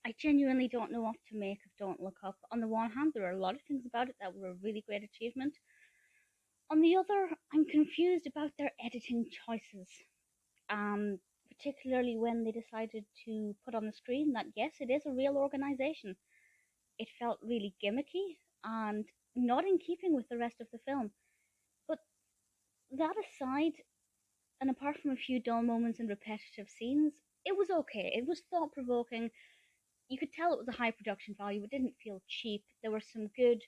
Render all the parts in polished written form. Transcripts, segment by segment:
I genuinely don't know what to make of Don't Look Up. On the one hand, there are a lot of things about it that were a really great achievement. On the other, I'm confused about their editing choices, particularly when they decided to put on the screen that yes, it is a real organization. It felt really gimmicky and not in keeping with the rest of the film. But that aside, and apart from a few dull moments and repetitive scenes, it was okay. It was thought provoking. You could tell it was a high production value. It didn't feel cheap. There were some good.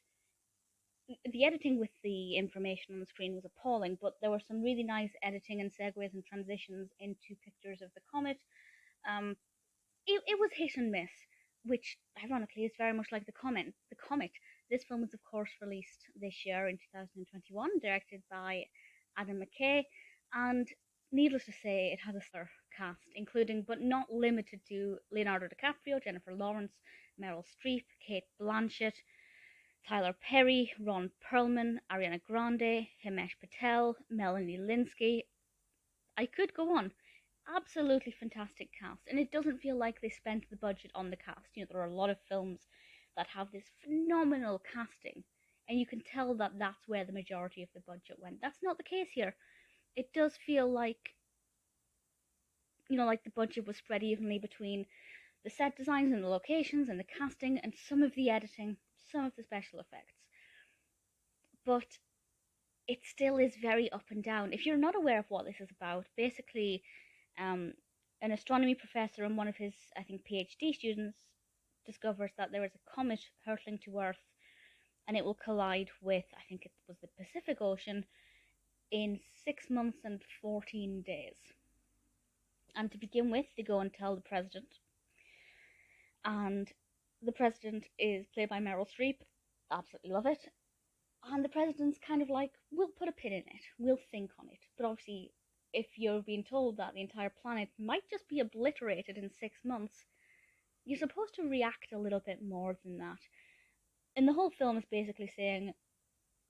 The editing with the information on the screen was appalling, but there were some really nice editing and segues and transitions into pictures of the comet. Um, it was hit and miss, which ironically is very much like the comet. The comet. This film was, of course, released this year in 2021, directed by Adam McKay, and needless to say, it has a stellar cast, including but not limited to Leonardo DiCaprio, Jennifer Lawrence, Meryl Streep, Kate Blanchett, Tyler Perry, Ron Perlman, Ariana Grande, Himesh Patel, Melanie Linsky. I could go on. Absolutely fantastic cast, and it doesn't feel like they spent the budget on the cast. You know, there are a lot of films that have this phenomenal casting, and you can tell that that's where the majority of the budget went. That's not the case here. It does feel like, like the budget was spread evenly between the set designs and the locations and the casting and some of the editing, some of the special effects. But it still is very up and down. If you're not aware of what this is about, basically, um, an astronomy professor and one of his, I think, PhD students discovers that there is a comet hurtling to Earth and it will collide with, I think it was the Pacific Ocean, in 6 months and 14 days. And to begin with, they go and tell the president, and the president is played by Meryl Streep. Absolutely love it. And the president's kind of like, we'll put a pin in it, we'll think on it. But obviously, if you're being told that the entire planet might just be obliterated in 6 months, you're supposed to react a little bit more than that. And the whole film is basically saying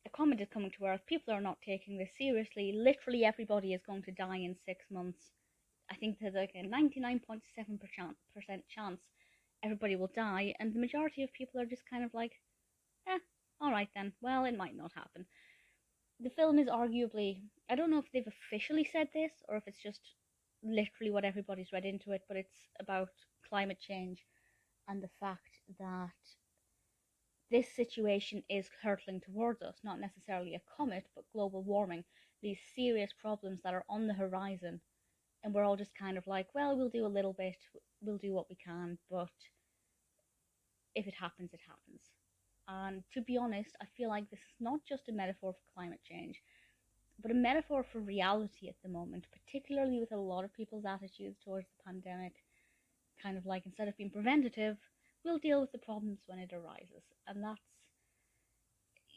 a comet is coming to Earth, people are not taking this seriously, literally everybody is going to die in 6 months. I think there's like a 99.7% chance everybody will die, and the majority of people are just kind of like, alright then, well, it might not happen. The film is arguably, I don't know if they've officially said this or if it's just literally what everybody's read into it, but it's about climate change and the fact that this situation is hurtling towards us, not necessarily a comet, but global warming, these serious problems that are on the horizon. And we're all just kind of like, well, we'll do a little bit, we'll do what we can, but if it happens, it happens. And to be honest, I feel like this is not just a metaphor for climate change, but a metaphor for reality at the moment, particularly with a lot of people's attitudes towards the pandemic. Kind of like, instead of being preventative, we'll deal with the problems when it arises. And that's,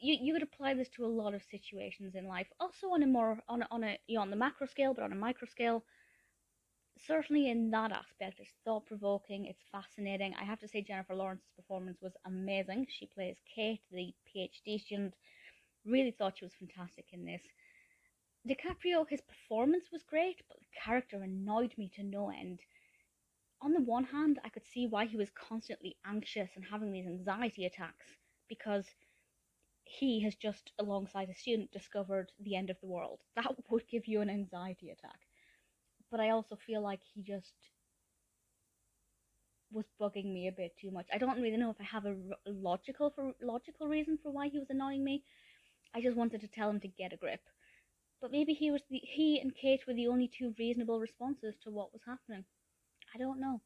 you could apply this to a lot of situations in life. Also on a more, on a, on the macro scale, but on a micro scale, certainly in that aspect, it's thought provoking, it's fascinating. I have to say, Jennifer Lawrence's performance was amazing. She plays Kate, the PhD student. Really thought she was fantastic in this. DiCaprio, his performance was great, but the character annoyed me to no end. On the one hand, I could see why he was constantly anxious and having these anxiety attacks, because he has just, alongside a student, discovered the end of the world. That would give you an anxiety attack. But I also feel like he just was bugging me a bit too much. I don't really know if I have a logical reason for why he was annoying me. I just wanted to tell him to get a grip. But maybe he and Kate were the only two reasonable responses to what was happening. I don't know.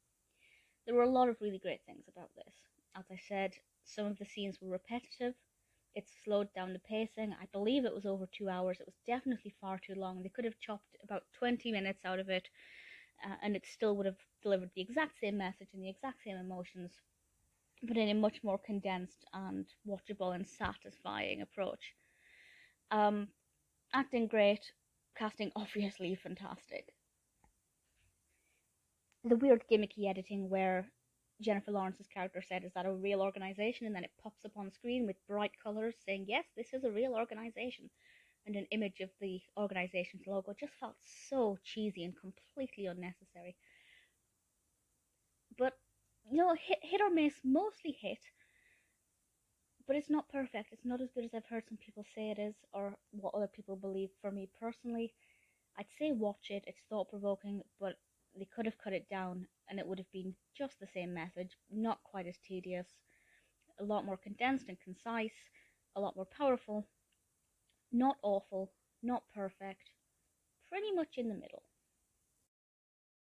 There were a lot of really great things about this. As I said, some of the scenes were repetitive. It slowed down the pacing. I believe it was over 2 hours. It was definitely far too long. They could have chopped about 20 minutes out of it, and it still would have delivered the exact same message and the exact same emotions, but in a much more condensed and watchable and satisfying approach. Um, Acting great, casting obviously fantastic. The weird gimmicky editing where Jennifer Lawrence's character said, "Is that a real organization?" and then it pops up on screen with bright colors saying, "Yes, this is a real organization," and an image of the organization's logo just felt so cheesy and completely unnecessary. But hit or miss, mostly hit, but it's not perfect. It's not as good as I've heard some people say it is, or what other people believe. For me personally, I'd say watch it. It's thought provoking, but they could have cut it down and it would have been just the same message, not quite as tedious, a lot more condensed and concise, a lot more powerful, not awful, not perfect, pretty much in the middle.